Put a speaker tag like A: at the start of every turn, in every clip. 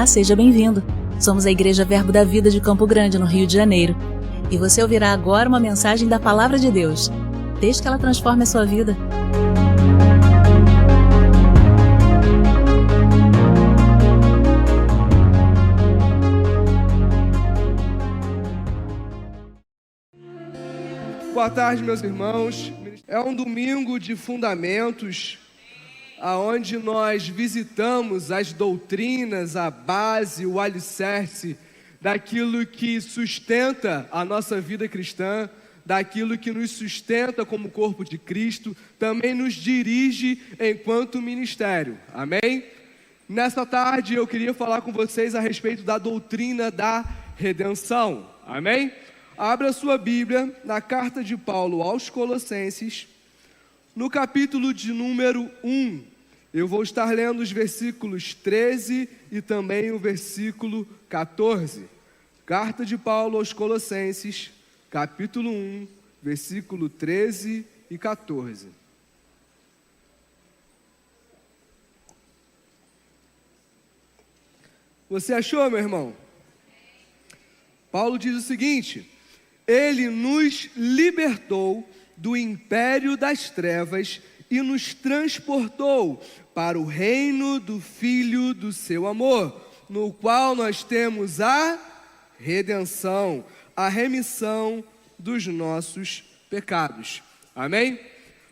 A: Olá, seja bem-vindo. Somos a Igreja Verbo da Vida de Campo Grande, no Rio de Janeiro. E você ouvirá agora uma mensagem da Palavra de Deus. Desde que ela transforme a sua vida.
B: Boa tarde, meus irmãos. É um domingo de fundamentos, aonde nós visitamos as doutrinas, a base, o alicerce daquilo que sustenta a nossa vida cristã, daquilo que nos sustenta como corpo de Cristo, também nos dirige enquanto ministério. Amém? Nesta tarde eu queria falar com vocês a respeito da doutrina da redenção. Amém? Abra sua Bíblia na carta de Paulo aos Colossenses, no capítulo de número 1. Eu vou estar lendo os versículos 13 e também o versículo 14. Carta de Paulo aos Colossenses, capítulo 1, versículo 13 e 14. Você achou, meu irmão? Paulo diz o seguinte: Ele nos libertou do império das trevas e nos transportou para o reino do Filho do seu amor, no qual nós temos a redenção, a remissão dos nossos pecados. Amém?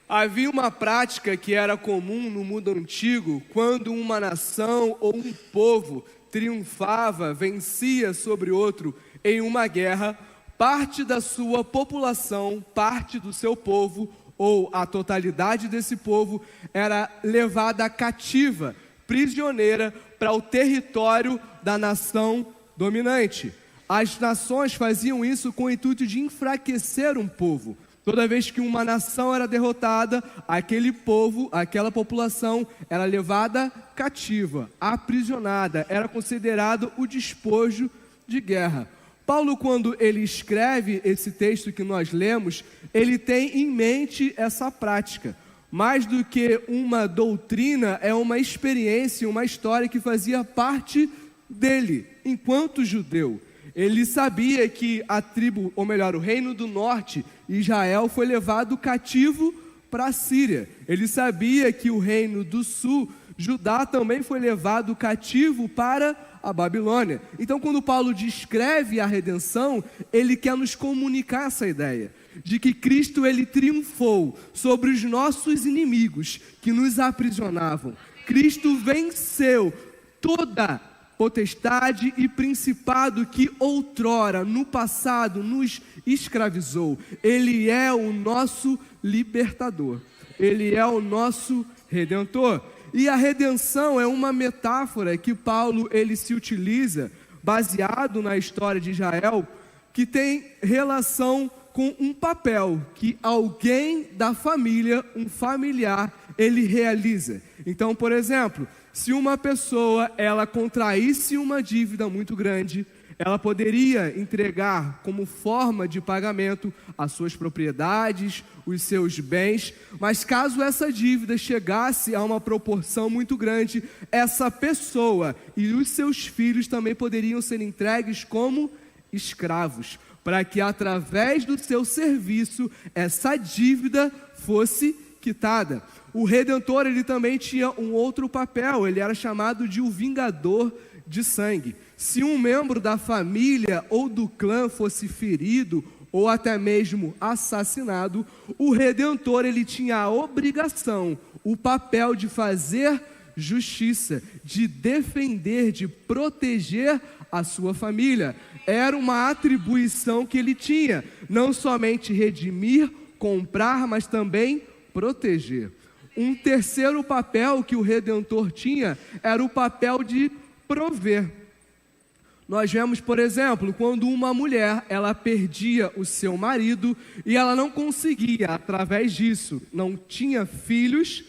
B: Havia uma prática que era comum no mundo antigo, quando uma nação ou um povo triunfava, vencia sobre outro em uma guerra, parte da sua população, parte do seu povo, ou a totalidade desse povo, era levada cativa, prisioneira, para o território da nação dominante. As nações faziam isso com o intuito de enfraquecer um povo. Toda vez que uma nação era derrotada, aquele povo, aquela população, era levada cativa, aprisionada, era considerado o despojo de guerra. Paulo, quando ele escreve esse texto que nós lemos, ele tem em mente essa prática. Mais do que uma doutrina, é uma experiência, uma história que fazia parte dele, enquanto judeu. Ele sabia que a tribo, ou melhor, o reino do norte, Israel, foi levado cativo para a Síria. Ele sabia que o reino do sul, Judá, também foi levado cativo para a Babilônia. Então, quando Paulo descreve a redenção, ele quer nos comunicar essa ideia de que Cristo, ele triunfou sobre os nossos inimigos que nos aprisionavam. Cristo venceu toda potestade e principado que outrora, no passado, nos escravizou. Ele é o nosso libertador. Ele é o nosso redentor. E a redenção é uma metáfora que Paulo ele se utiliza, baseado na história de Israel, que tem relação com um papel que alguém da família, um familiar, ele realiza. Então, por exemplo, se uma pessoa ela contraísse uma dívida muito grande, ela poderia entregar como forma de pagamento as suas propriedades, os seus bens, mas caso essa dívida chegasse a uma proporção muito grande, essa pessoa e os seus filhos também poderiam ser entregues como escravos, para que através do seu serviço essa dívida fosse quitada. O Redentor, ele também tinha um outro papel, ele era chamado de o vingador de sangue. Se um membro da família ou do clã fosse ferido ou até mesmo assassinado, o Redentor, ele tinha a obrigação, o papel de fazer justiça, de defender, de proteger a sua família. Era uma atribuição que ele tinha, não somente redimir, comprar, mas também proteger. Um terceiro papel que o Redentor tinha era o papel de prover. Nós vemos, por exemplo, quando uma mulher, ela perdia o seu marido e ela não conseguia, através disso, não tinha filhos,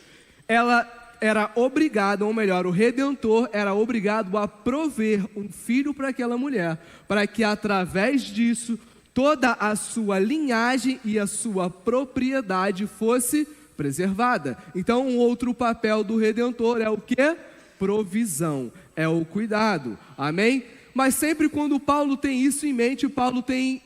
B: ela era obrigada, ou melhor, o Redentor era obrigado a prover um filho para aquela mulher, para que através disso, toda a sua linhagem e a sua propriedade fosse preservada. Então, um outro papel do Redentor é o quê? Provisão. é o cuidado, amém? Mas sempre quando Paulo tem isso em mente, Paulo tem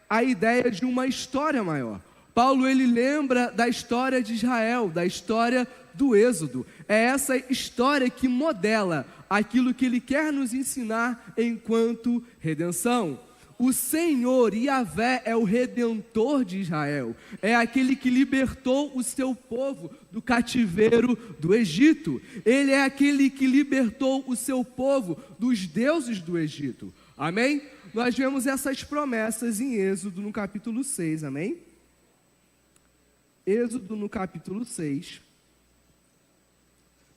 B: a ideia de uma história maior. Paulo, ele lembra da história de Israel, da história do Êxodo. É essa história que modela aquilo que ele quer nos ensinar enquanto redenção. O Senhor, Yahvé, é o Redentor de Israel. É aquele que libertou o seu povo do cativeiro do Egito. Ele é aquele que libertou o seu povo dos deuses do Egito. Amém? Nós vemos essas promessas em Êxodo no capítulo 6, amém? Êxodo no capítulo 6.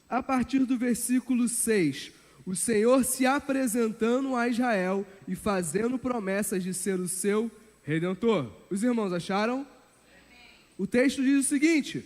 B: A partir do versículo 6, o Senhor se apresentando a Israel e fazendo promessas de ser o seu Redentor. Os irmãos acharam? O texto diz o seguinte: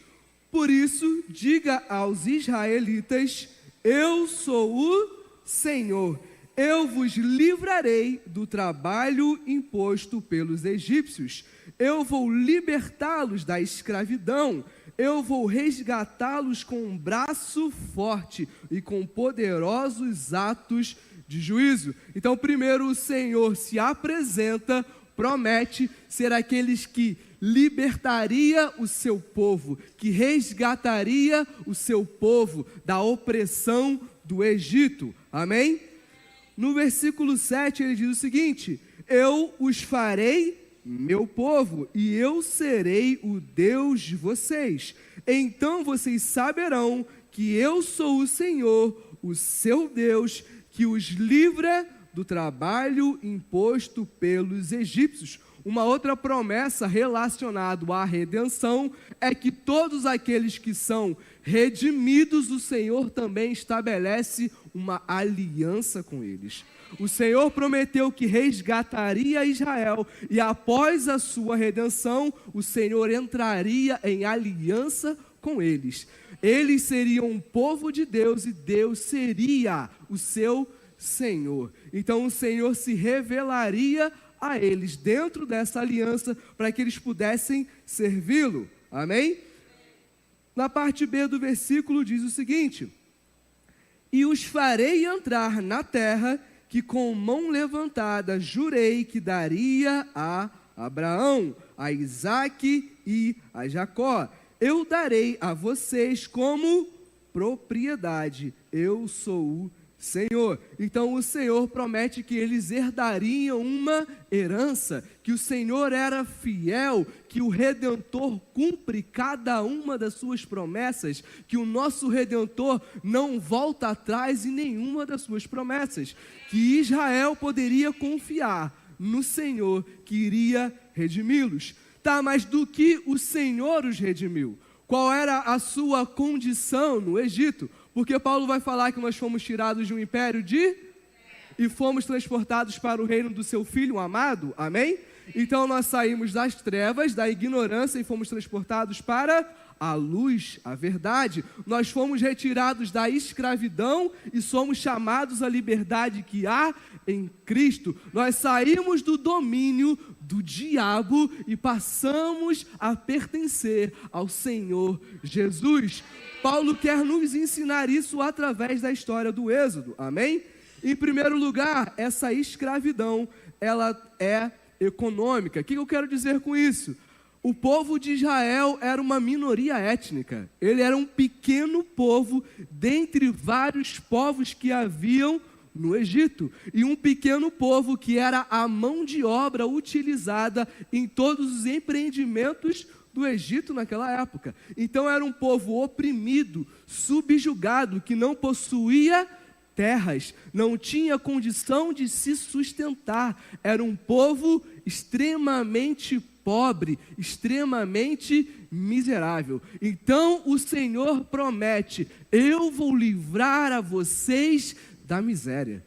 B: por isso, diga aos israelitas: eu sou o Senhor. Eu vos livrarei do trabalho imposto pelos egípcios. Eu vou libertá-los da escravidão. Eu vou resgatá-los com um braço forte e com poderosos atos de juízo. Então, primeiro o Senhor se apresenta, promete ser aqueles que libertaria o seu povo, que resgataria o seu povo da opressão do Egito. Amém? No versículo 7 ele diz o seguinte: eu os farei meu povo, e eu serei o Deus de vocês. Então vocês saberão que eu sou o Senhor, o seu Deus, que os livra do trabalho imposto pelos egípcios. Uma outra promessa relacionada à redenção é que todos aqueles que são redimidos, o Senhor também estabelece uma aliança com eles. O Senhor prometeu que resgataria Israel e após a sua redenção, o Senhor entraria em aliança com eles. Eles seriam um povo de Deus e Deus seria o seu Senhor. Então o Senhor se revelaria a eles dentro dessa aliança para que eles pudessem servi-lo. Amém? Na parte B do versículo diz o seguinte: e os farei entrar na terra que com mão levantada jurei que daria a Abraão, a Isaque e a Jacó. Eu darei a vocês como propriedade. Eu sou o Senhor. Então o Senhor promete que eles herdariam uma herança, que o Senhor era fiel, que o Redentor cumpre cada uma das suas promessas, que o nosso Redentor não volta atrás em nenhuma das suas promessas, que Israel poderia confiar no Senhor que iria redimi-los. Tá, mas do que o Senhor os redimiu? Qual era a sua condição no Egito? Porque Paulo vai falar que nós fomos tirados de um império e fomos transportados para o reino do seu Filho amado, amém? Então nós saímos das trevas, da ignorância e fomos transportados para a luz, a verdade. Nós fomos retirados da escravidão e somos chamados à liberdade que há em Cristo. Nós saímos do domínio do diabo e passamos a pertencer ao Senhor Jesus. Paulo quer nos ensinar isso através da história do Êxodo, amém? Em primeiro lugar, essa escravidão, ela é econômica. O que eu quero dizer com isso? O povo de Israel era uma minoria étnica. Ele era um pequeno povo dentre vários povos que haviam no Egito. E um pequeno povo que era a mão de obra utilizada em todos os empreendimentos do Egito naquela época. Então era um povo oprimido, subjugado, que não possuía terras, não tinha condição de se sustentar. Era um povo extremamente pobre, extremamente miserável. Então o Senhor promete: eu vou livrar a vocês da miséria.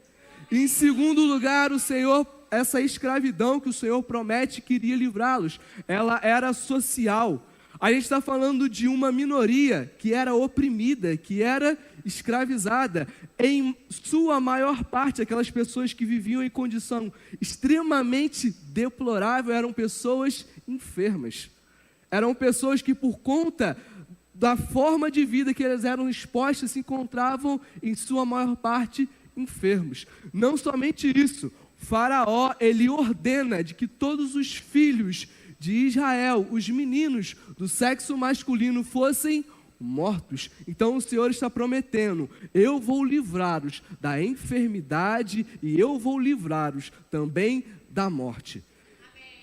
B: Em segundo lugar, o Senhor, essa escravidão que o Senhor promete que iria livrá-los, ela era social. A gente está falando de uma minoria que era oprimida, que era escravizada. Em sua maior parte, aquelas pessoas que viviam em condição extremamente deplorável eram pessoas enfermas. Eram pessoas que, por conta da forma de vida que eles eram expostos, se encontravam, em sua maior parte, enfermos. Não somente isso, Faraó, ele ordena de que todos os filhos de Israel, os meninos do sexo masculino, fossem mortos. Então o Senhor está prometendo: eu vou livrá-los da enfermidade e eu vou livrá-los também da morte.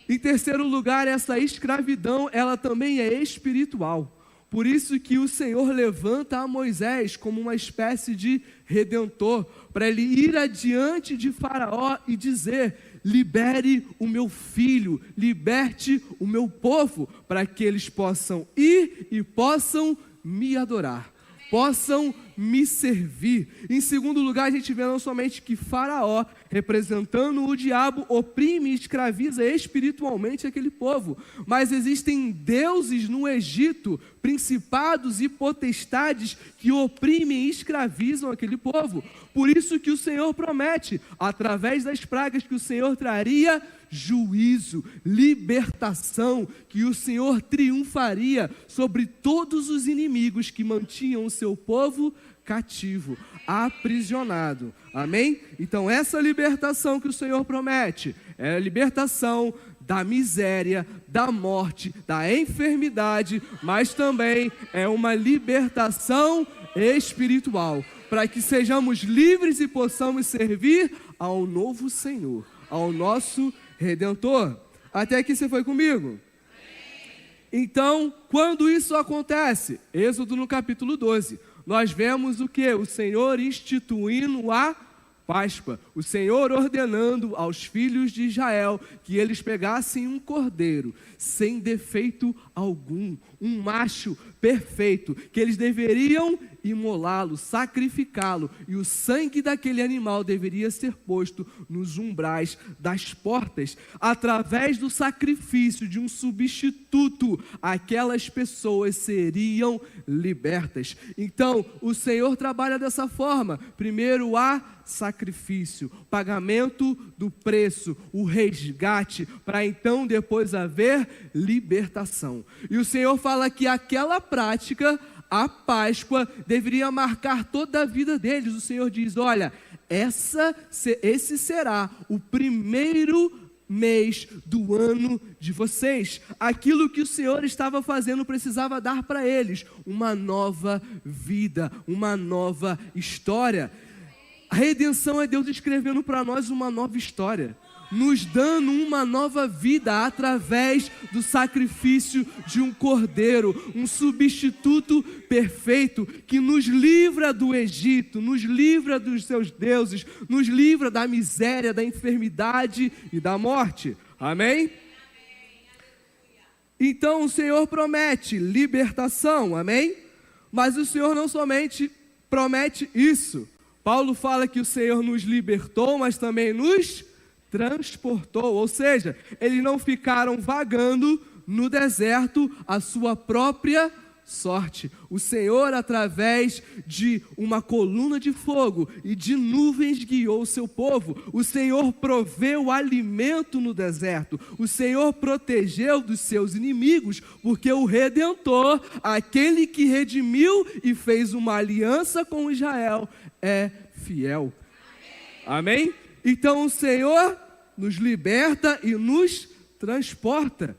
B: Em terceiro lugar, essa escravidão, ela também é espiritual. Por isso que o Senhor levanta a Moisés como uma espécie de redentor, para ele ir adiante de Faraó e dizer: libere o meu filho, liberte o meu povo, para que eles possam ir e possam me adorar, possam me servir. Em segundo lugar, a gente vê não somente que Faraó, representando o diabo, oprime e escraviza espiritualmente aquele povo, mas existem deuses no Egito, principados e potestades que oprimem e escravizam aquele povo. Por isso que o Senhor promete, através das pragas, que o Senhor traria juízo, libertação, que o Senhor triunfaria sobre todos os inimigos que mantinham o seu povo cativo, aprisionado. Amém? Então essa libertação que o Senhor promete é a libertação da miséria, da morte, da enfermidade, mas também é uma libertação espiritual, para que sejamos livres e possamos servir ao novo Senhor, ao nosso Redentor. Até aqui você foi comigo? Então, quando isso acontece? Êxodo no capítulo 12. Nós vemos o que? O Senhor instituindo a Páscoa. O Senhor ordenando aos filhos de Israel que eles pegassem um cordeiro sem defeito algum, um macho perfeito, que eles deveriam imolá-lo, sacrificá-lo, e o sangue daquele animal deveria ser posto nos umbrais das portas. Através do sacrifício de um substituto, aquelas pessoas seriam libertas. Então, o Senhor trabalha dessa forma. Primeiro há sacrifício, pagamento do preço, o resgate, para então depois haver libertação. E o Senhor fala que aquela prática, a Páscoa, deveria marcar toda a vida deles. O Senhor diz: olha, esse será o primeiro mês do ano de vocês. Aquilo que o Senhor estava fazendo precisava dar para eles uma nova vida, uma nova história. A redenção é Deus escrevendo para nós uma nova história, nos dando uma nova vida através do sacrifício de um cordeiro, um substituto perfeito que nos livra do Egito, nos livra dos seus deuses, nos livra da miséria, da enfermidade e da morte. Amém? Então o Senhor promete libertação, amém? Mas o Senhor não somente promete isso. Paulo fala que o Senhor nos libertou, mas também nos transportou, ou seja, eles não ficaram vagando no deserto à sua própria sorte. O Senhor, através de uma coluna de fogo e de nuvens, guiou o seu povo. O Senhor proveu alimento no deserto. O Senhor protegeu dos seus inimigos, porque o Redentor, aquele que redimiu e fez uma aliança com Israel, é fiel. Amém? Então o Senhor nos liberta e nos transporta.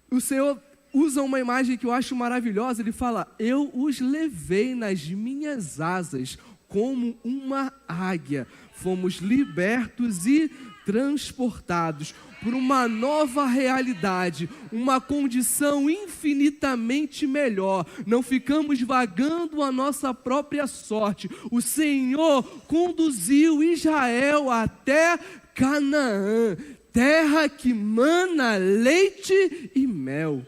B: O Senhor usa uma imagem que eu acho maravilhosa. Ele fala: eu os levei nas minhas asas como uma águia. Fomos libertos e transportados por uma nova realidade, uma condição infinitamente melhor. Não ficamos vagando a nossa própria sorte. O Senhor conduziu Israel até Canaã, terra que mana leite e mel.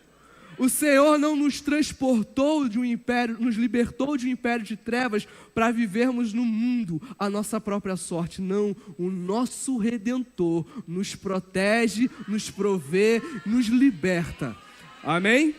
B: O Senhor não nos transportou de um império, nos libertou de um império de trevas para vivermos no mundo a nossa própria sorte. Não, o nosso Redentor nos protege, nos provê, nos liberta. Amém?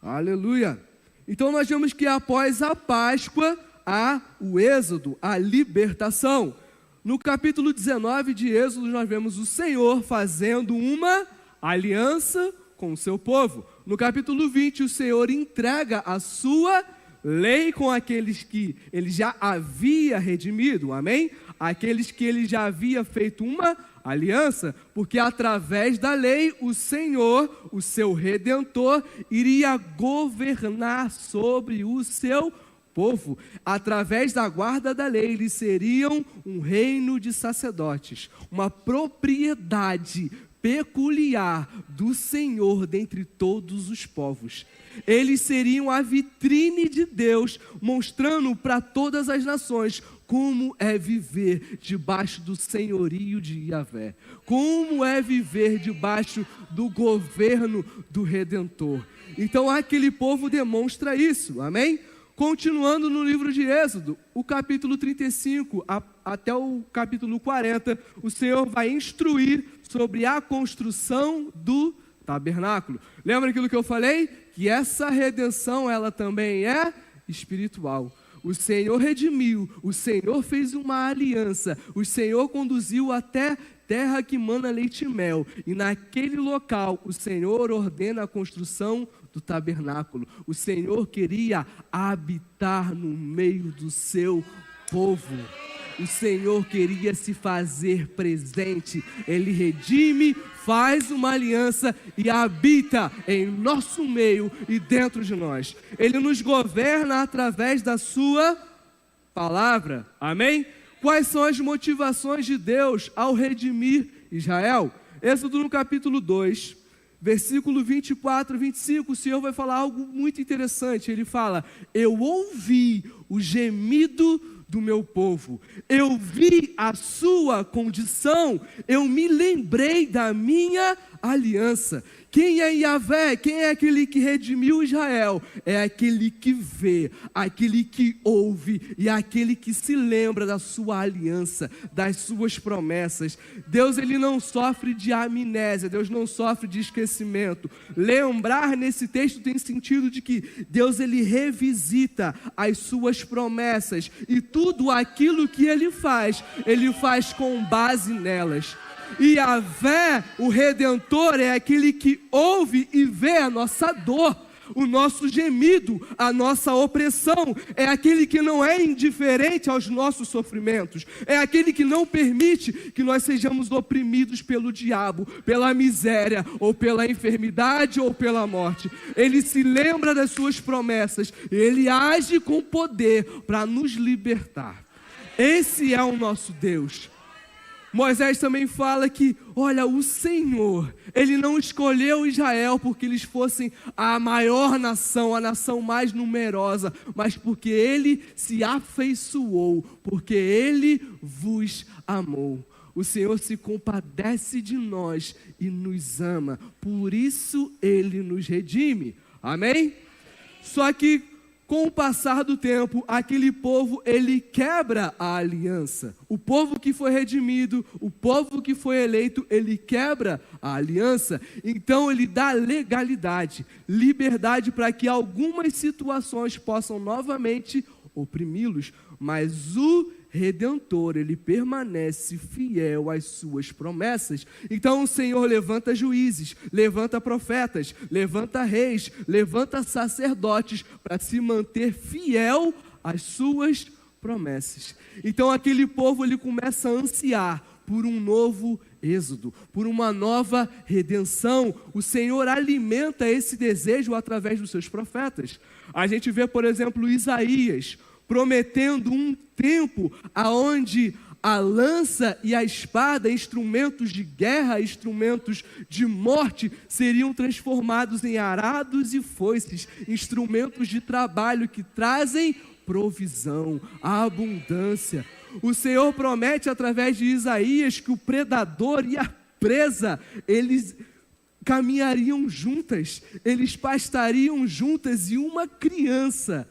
B: Aleluia. Então nós vemos que após a Páscoa há o Êxodo, a libertação. No capítulo 19 de Êxodo nós vemos o Senhor fazendo uma aliança com o seu povo. No capítulo 20, o Senhor entrega a sua lei com aqueles que ele já havia redimido, amém? Aqueles que ele já havia feito uma aliança, porque através da lei o Senhor, o seu Redentor, iria governar sobre o seu povo. Através da guarda da lei, eles seriam um reino de sacerdotes, uma propriedade peculiar do Senhor dentre todos os povos. Eles seriam a vitrine de Deus, mostrando para todas as nações como é viver debaixo do senhorio de Yahvé, como é viver debaixo do governo do Redentor. Então aquele povo demonstra isso, amém? Continuando no livro de Êxodo, o capítulo 35 até o capítulo 40, o Senhor vai instruir sobre a construção do tabernáculo. Lembra aquilo que eu falei? Que essa redenção, ela também é espiritual. O Senhor redimiu, o Senhor fez uma aliança, o Senhor conduziu até terra que mana leite e mel, e naquele local o Senhor ordena a construção do tabernáculo. O Senhor queria habitar no meio do seu povo. O Senhor queria se fazer presente. Ele redime, faz uma aliança e habita em nosso meio e dentro de nós. Ele nos governa através da sua palavra. Amém? Quais são as motivações de Deus ao redimir Israel? Êxodo no capítulo 2, versículo 24 e 25, o Senhor vai falar algo muito interessante. Ele fala: eu ouvi o gemido do meu povo, eu vi a sua condição, eu me lembrei da minha aliança. Quem é Yahvé? Quem é aquele que redimiu Israel? É aquele que vê, aquele que ouve e aquele que se lembra da sua aliança, das suas promessas. Deus, ele não sofre de amnésia, Deus não sofre de esquecimento. Lembrar nesse texto tem sentido de que Deus, ele revisita as suas promessas e tudo aquilo que ele faz com base nelas. E Yahvé, o Redentor, é aquele que ouve e vê a nossa dor, o nosso gemido, a nossa opressão. É aquele que não é indiferente aos nossos sofrimentos. É aquele que não permite que nós sejamos oprimidos pelo diabo, pela miséria, ou pela enfermidade, ou pela morte. Ele se lembra das suas promessas, ele age com poder para nos libertar. Esse é o nosso Deus. Moisés também fala que, olha, o Senhor, ele não escolheu Israel porque eles fossem a maior nação, a nação mais numerosa, mas porque ele se afeiçoou, porque ele vos amou. O Senhor se compadece de nós e nos ama, por isso ele nos redime. Amém? Só que com o passar do tempo, aquele povo, ele quebra a aliança. O povo que foi redimido, o povo que foi eleito, ele quebra a aliança. Então ele dá legalidade, liberdade para que algumas situações possam novamente oprimi-los. Mas o Redentor, ele permanece fiel às suas promessas. Então o Senhor levanta juízes, levanta profetas, levanta reis, levanta sacerdotes para se manter fiel às suas promessas. Então aquele povo, ele começa a ansiar por um novo êxodo, por uma nova redenção. O Senhor alimenta esse desejo através dos seus profetas. A gente vê, por exemplo, Isaías prometendo um tempo aonde a lança e a espada, instrumentos de guerra, instrumentos de morte, seriam transformados em arados e foices, instrumentos de trabalho que trazem provisão, abundância. O Senhor promete através de Isaías que o predador e a presa, eles caminhariam juntas, eles pastariam juntas e uma criança,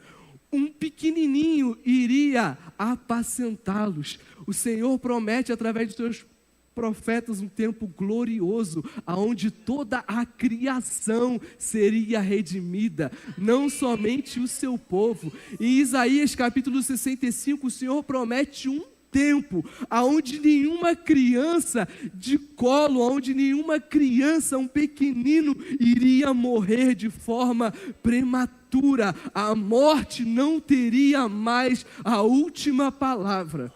B: um pequenininho, iria apacentá-los. O Senhor promete através de seus profetas um tempo glorioso, aonde toda a criação seria redimida, não somente o seu povo. Em Isaías capítulo 65, o Senhor promete um tempo onde nenhuma criança de colo, onde nenhuma criança, um pequenino, iria morrer de forma prematura. A morte não teria mais a última palavra.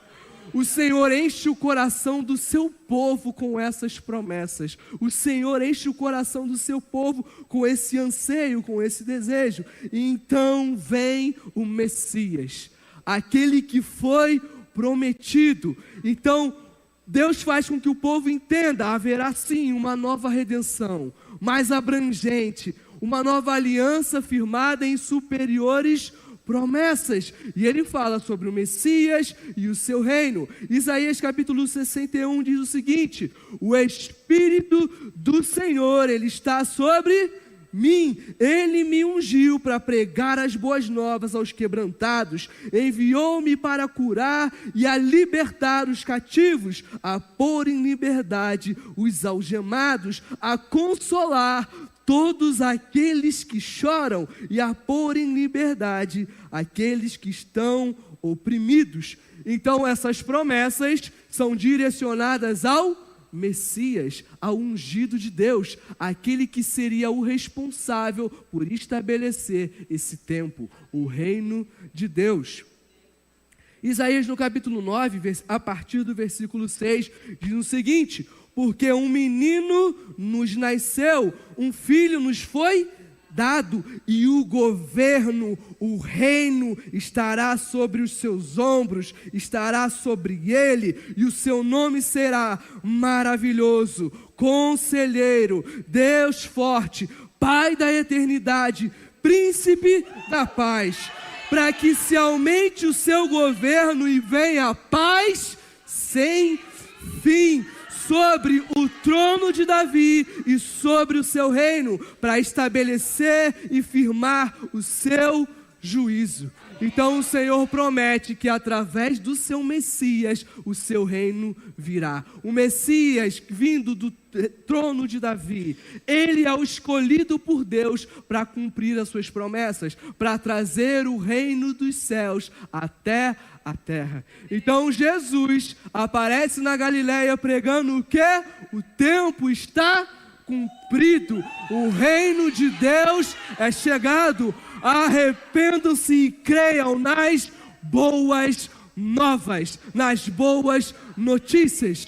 B: O Senhor enche o coração do seu povo com essas promessas. O Senhor enche o coração do seu povo com esse anseio, com esse desejo. E então vem o Messias, aquele que foi prometido. Então, Deus faz com que o povo entenda: haverá sim uma nova redenção, mais abrangente, uma nova aliança firmada em superiores promessas. E ele fala sobre o Messias e o seu reino. Isaías capítulo 61 diz o seguinte: o Espírito do Senhor, ele está sobre mim, ele me ungiu para pregar as boas novas aos quebrantados, enviou-me para curar e a libertar os cativos, a pôr em liberdade os algemados, a consolar todos aqueles que choram e a pôr em liberdade aqueles que estão oprimidos. Então essas promessas são direcionadas ao Messias, ao ungido de Deus, aquele que seria o responsável por estabelecer esse tempo, o reino de Deus. Isaías no capítulo 9, a partir do versículo 6, diz o seguinte: porque um menino nos nasceu, um filho nos foi dado, e o governo, o reino estará sobre os seus ombros, estará sobre ele, e o seu nome será Maravilhoso, Conselheiro, Deus Forte, Pai da Eternidade, Príncipe da Paz, para que se aumente o seu governo e venha a paz sem fim sobre o trono de Davi e sobre o seu reino, para estabelecer e firmar o seu juízo. Então o Senhor promete que através do seu Messias o seu reino virá. O Messias vindo do trono de Davi, ele é o escolhido por Deus para cumprir as suas promessas, para trazer o reino dos céus até a terra. Então Jesus aparece na Galileia pregando o quê? O tempo está cumprido, o reino de Deus é chegado. Arrependam-se e creiam nas boas novas, nas boas notícias.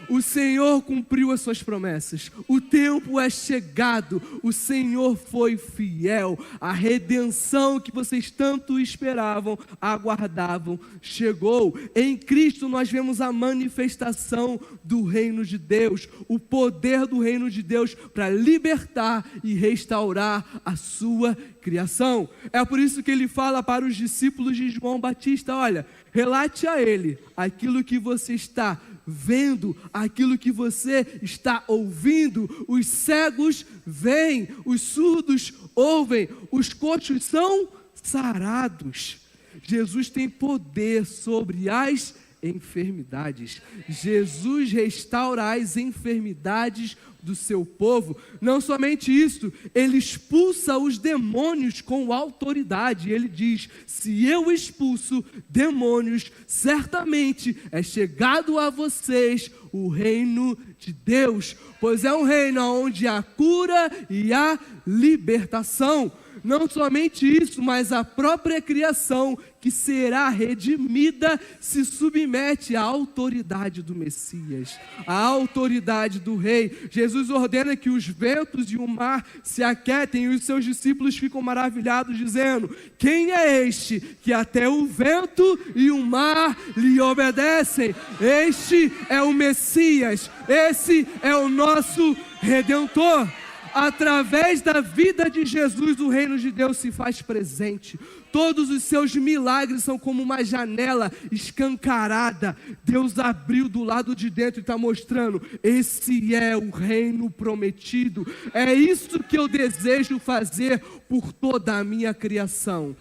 B: O Senhor cumpriu as suas promessas, o tempo é chegado, o Senhor foi fiel, a redenção que vocês tanto esperavam, aguardavam, chegou. Em Cristo nós vemos a manifestação do reino de Deus, o poder do reino de Deus para libertar e restaurar a sua criação. É por isso que ele fala para os discípulos de João Batista: olha, relate a ele aquilo que você está vendo, aquilo que você está ouvindo. Os cegos veem, os surdos ouvem, os coxos são sarados. Jesus tem poder sobre as enfermidades. Jesus restaura as enfermidades do seu povo. Não somente isso, ele expulsa os demônios com autoridade. Ele diz: se eu expulso demônios, certamente é chegado a vocês o reino de Deus, pois é um reino onde há cura e há libertação. Não somente isso, mas a própria criação que será redimida se submete à autoridade do Messias, à autoridade do Rei. Jesus ordena que os ventos e o mar se aquietem, e os seus discípulos ficam maravilhados, dizendo: quem é este que até o vento e o mar lhe obedecem? Este é o Messias, esse é o nosso Redentor. Através da vida de Jesus, o reino de Deus se faz presente. Todos os seus milagres são como uma janela escancarada. Deus abriu do lado de dentro e está mostrando: esse é o reino prometido. É isso que eu desejo fazer por toda a minha criação.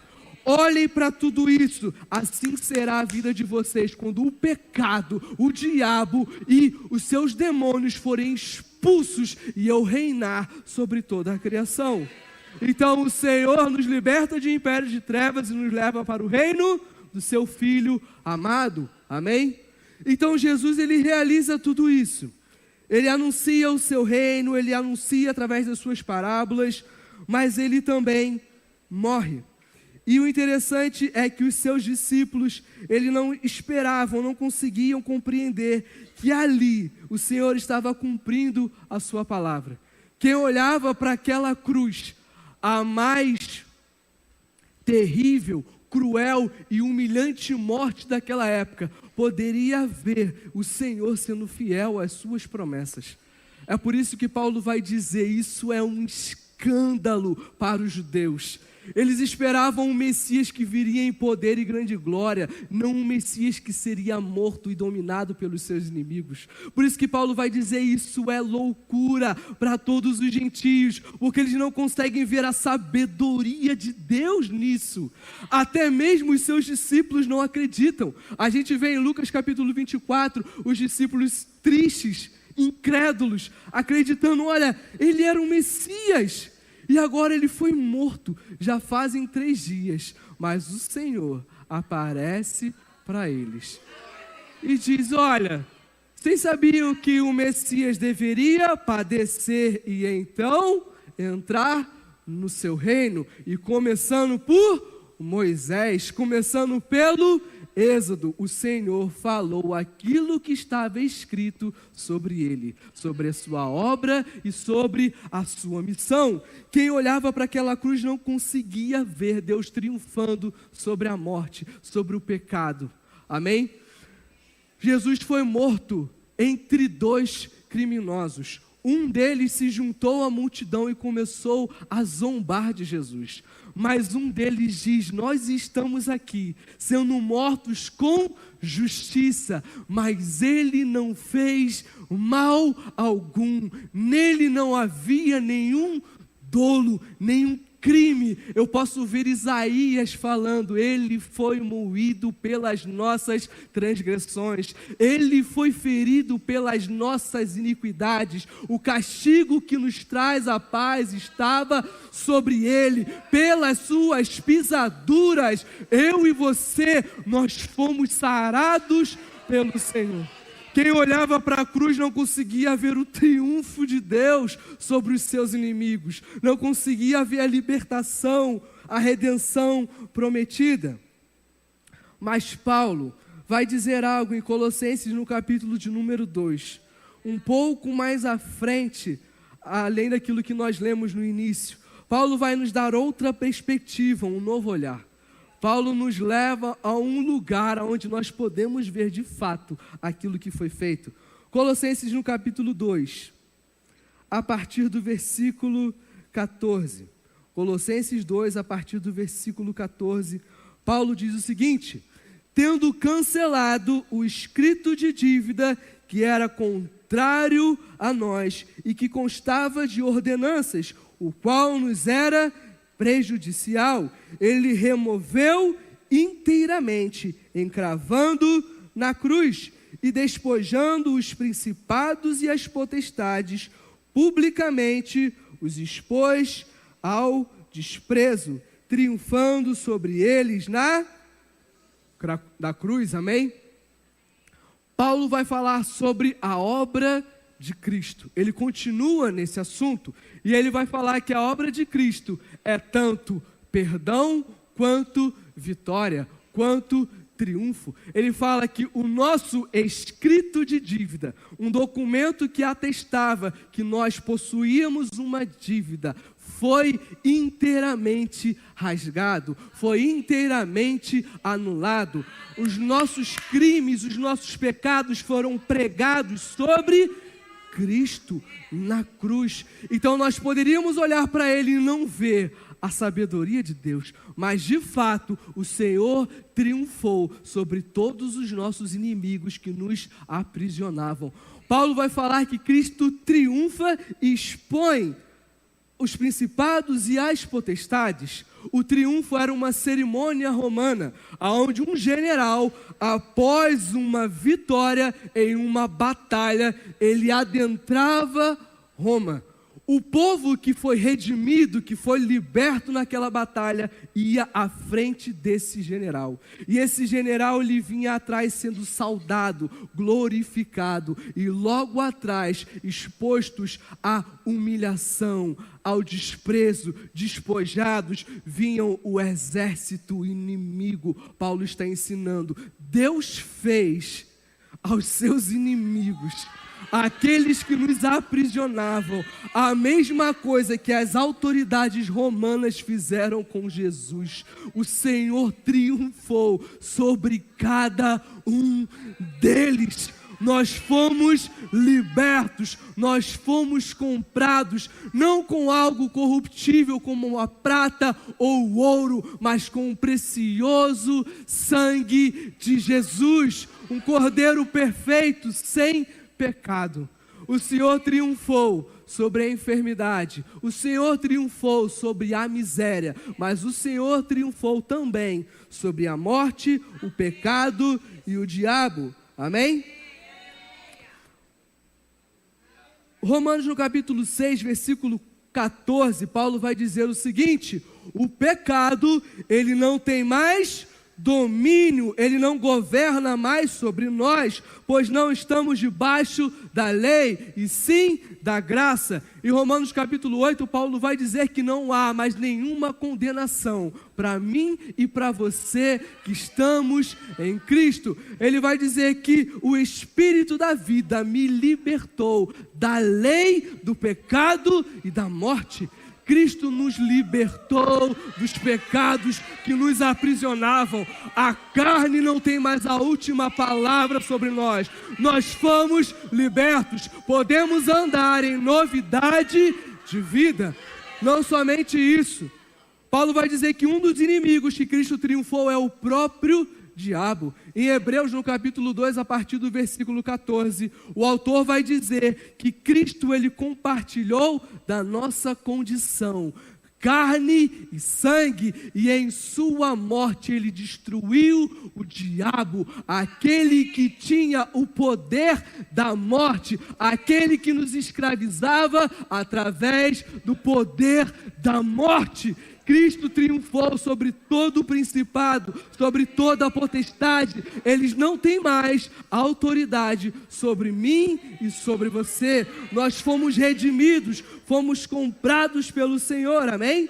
B: Olhem para tudo isso, assim será a vida de vocês quando o pecado, o diabo e os seus demônios forem expulsos e eu reinar sobre toda a criação. Então o Senhor nos liberta de impérios de trevas e nos leva para o reino do seu Filho amado. Amém? Então Jesus, ele realiza tudo isso. Ele anuncia o seu reino, ele anuncia através das suas parábolas, mas ele também morre. E o interessante é que os seus discípulos, eles não esperavam, não conseguiam compreender que ali o Senhor estava cumprindo a sua palavra. Quem olhava para aquela cruz, a mais terrível, cruel e humilhante morte daquela época, poderia ver o Senhor sendo fiel às suas promessas. É por isso que Paulo vai dizer, isso é um escândalo para os judeus. Eles esperavam um Messias que viria em poder e grande glória, não um Messias que seria morto e dominado pelos seus inimigos. Por isso que Paulo vai dizer, isso é loucura para todos os gentios, porque eles não conseguem ver a sabedoria de Deus nisso. Até mesmo os seus discípulos não acreditam. A gente vê em Lucas capítulo 24, os discípulos tristes, incrédulos, acreditando, olha, ele era um Messias. E agora ele foi morto, já fazem 3 dias, mas o Senhor aparece para eles e diz, olha, vocês sabiam que o Messias deveria padecer e então entrar no seu reino? E começando por Moisés, começando pelo Êxodo, o Senhor falou aquilo que estava escrito sobre ele, sobre a sua obra e sobre a sua missão. Quem olhava para aquela cruz não conseguia ver Deus triunfando sobre a morte, sobre o pecado. Amém? Jesus foi morto entre 2 criminosos. Um deles se juntou à multidão e começou a zombar de Jesus. Mas um deles diz, nós estamos aqui, sendo mortos com justiça, mas ele não fez mal algum, nele não havia nenhum dolo, nenhum crime. Eu posso ver Isaías falando, ele foi moído pelas nossas transgressões, ele foi ferido pelas nossas iniquidades, o castigo que nos traz a paz estava sobre ele, pelas suas pisaduras, eu e você, nós fomos sarados pelo Senhor. Quem olhava para a cruz não conseguia ver o triunfo de Deus sobre os seus inimigos, não conseguia ver a libertação, a redenção prometida. Mas Paulo vai dizer algo em Colossenses no capítulo de número 2, um pouco mais à frente, além daquilo que nós lemos no início. Paulo vai nos dar outra perspectiva, um novo olhar. Paulo nos leva a um lugar onde nós podemos ver de fato aquilo que foi feito. Colossenses no capítulo 2, a partir do versículo 14. Colossenses 2, a partir do versículo 14, Paulo diz o seguinte: tendo cancelado o escrito de dívida que era contrário a nós e que constava de ordenanças, o qual nos era prejudicial, ele removeu inteiramente, encravando na cruz e despojando os principados e as potestades, publicamente os expôs ao desprezo, triunfando sobre eles na cruz, amém? Paulo vai falar sobre a obra de Cristo. Ele continua nesse assunto e ele vai falar que a obra de Cristo é tanto perdão quanto vitória, quanto triunfo. Ele fala que o nosso escrito de dívida, um documento que atestava que nós possuíamos uma dívida, foi inteiramente rasgado, foi inteiramente anulado. Os nossos crimes, os nossos pecados foram pregados sobre Cristo na cruz. Então nós poderíamos olhar para ele e não ver a sabedoria de Deus, mas de fato o Senhor triunfou sobre todos os nossos inimigos que nos aprisionavam. Paulo vai falar que Cristo triunfa e expõe os principados e as potestades. O triunfo era uma cerimônia romana, onde um general, após uma vitória em uma batalha, ele adentrava Roma. O povo que foi redimido, que foi liberto naquela batalha, ia à frente desse general. E esse general, ele vinha atrás sendo saudado, glorificado. E logo atrás, expostos à humilhação, ao desprezo, despojados, vinham o exército inimigo. Paulo está ensinando, Deus fez aos seus inimigos, aqueles que nos aprisionavam, a mesma coisa que as autoridades romanas fizeram com Jesus. O Senhor triunfou sobre cada um deles. Nós fomos libertos, nós fomos comprados, não com algo corruptível como a prata ou o ouro, mas com o precioso sangue de Jesus, um cordeiro perfeito, sem pecado. O Senhor triunfou sobre a enfermidade, o Senhor triunfou sobre a miséria, mas o Senhor triunfou também sobre a morte, o pecado e o diabo. Amém? Romanos no capítulo 6, versículo 14, Paulo vai dizer o seguinte: o pecado, ele não tem mais domínio, ele não governa mais sobre nós, pois não estamos debaixo da lei, e sim da graça. Em Romanos capítulo 8, Paulo vai dizer que não há mais nenhuma condenação para mim e para você que estamos em Cristo. Ele vai dizer que o Espírito da vida me libertou da lei, do pecado e da morte. Cristo nos libertou dos pecados que nos aprisionavam. A carne não tem mais a última palavra sobre nós. Nós fomos libertos. Podemos andar em novidade de vida. Não somente isso. Paulo vai dizer que um dos inimigos que Cristo triunfou é o próprio diabo. Em Hebreus, no capítulo 2, a partir do versículo 14, o autor vai dizer que Cristo, ele compartilhou da nossa condição, carne e sangue, e em sua morte ele destruiu o diabo, aquele que tinha o poder da morte, aquele que nos escravizava através do poder da morte. Cristo triunfou sobre todo o principado, sobre toda a potestade. Eles não têm mais autoridade sobre mim e sobre você. Nós fomos redimidos, fomos comprados pelo Senhor, amém?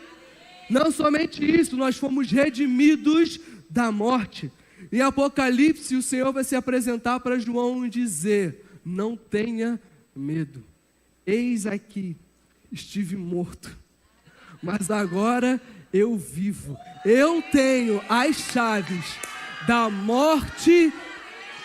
B: Não somente isso, nós fomos redimidos da morte. Em Apocalipse, o Senhor vai se apresentar para João e dizer: não tenha medo, eis aqui, estive morto, mas agora eu vivo. Eu tenho as chaves da morte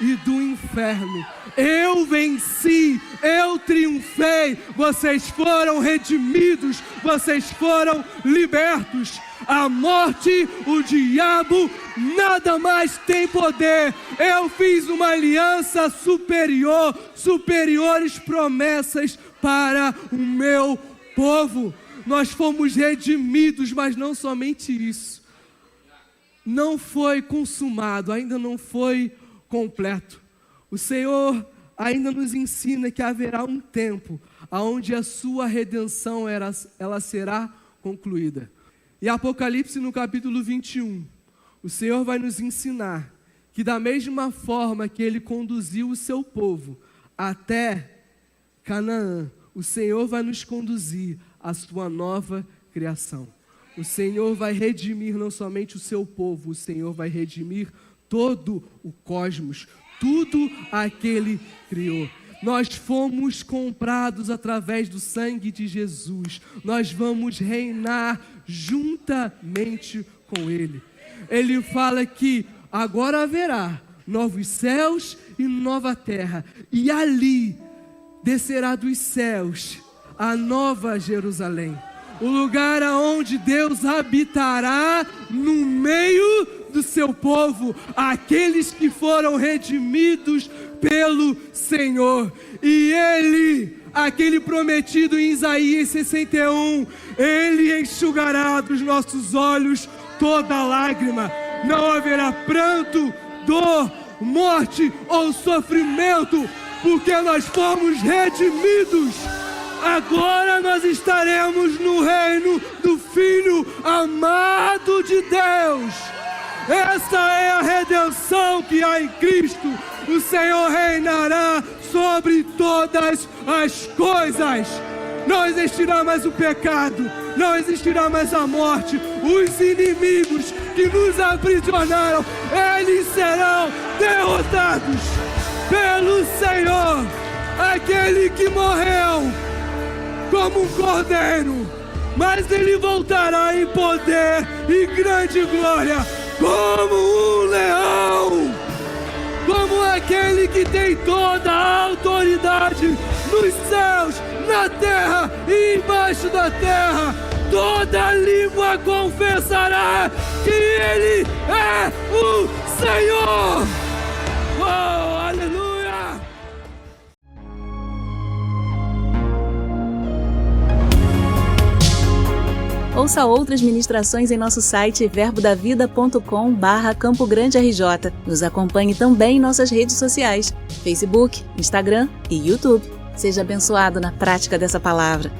B: e do inferno. Eu venci, eu triunfei. Vocês foram redimidos, vocês foram libertos. A morte, o diabo, nada mais tem poder. Eu fiz uma aliança superior, superiores promessas para o meu povo. Nós fomos redimidos, mas não somente isso. Não foi consumado, ainda não foi completo. O Senhor ainda nos ensina que haverá um tempo onde a sua redenção ela será concluída. Em Apocalipse, no capítulo 21, o Senhor vai nos ensinar que da mesma forma que Ele conduziu o seu povo até Canaã, o Senhor vai nos conduzir à sua nova criação. O Senhor vai redimir não somente o seu povo, o Senhor vai redimir todo o cosmos, tudo aquele criou. Nós fomos comprados através do sangue de Jesus. Nós vamos reinar juntamente com Ele. Ele fala que agora haverá novos céus e nova terra, e ali descerá dos céus a nova Jerusalém, o lugar aonde Deus habitará no meio do seu povo, aqueles que foram redimidos pelo Senhor. E Ele, aquele prometido em Isaías 61, Ele enxugará dos nossos olhos toda lágrima. Não haverá pranto, dor, morte ou sofrimento, porque nós fomos redimidos Agora nós estaremos no reino do Filho amado de Deus. Essa é a redenção que há em Cristo. O Senhor reinará sobre todas as coisas. Não existirá mais o pecado, não existirá mais a morte. Os inimigos que nos aprisionaram, eles serão derrotados pelo Senhor, aquele que morreu como um cordeiro, mas ele voltará em poder e grande glória como um leão, como aquele que tem toda a autoridade nos céus, na terra e embaixo da terra. Toda língua confessará que Ele é o Senhor. Oh, aleluia!
A: Ouça outras ministrações em nosso site verbodavida.com/Campo Grande RJ. Nos acompanhe também em nossas redes sociais, Facebook, Instagram e YouTube. Seja abençoado na prática dessa palavra.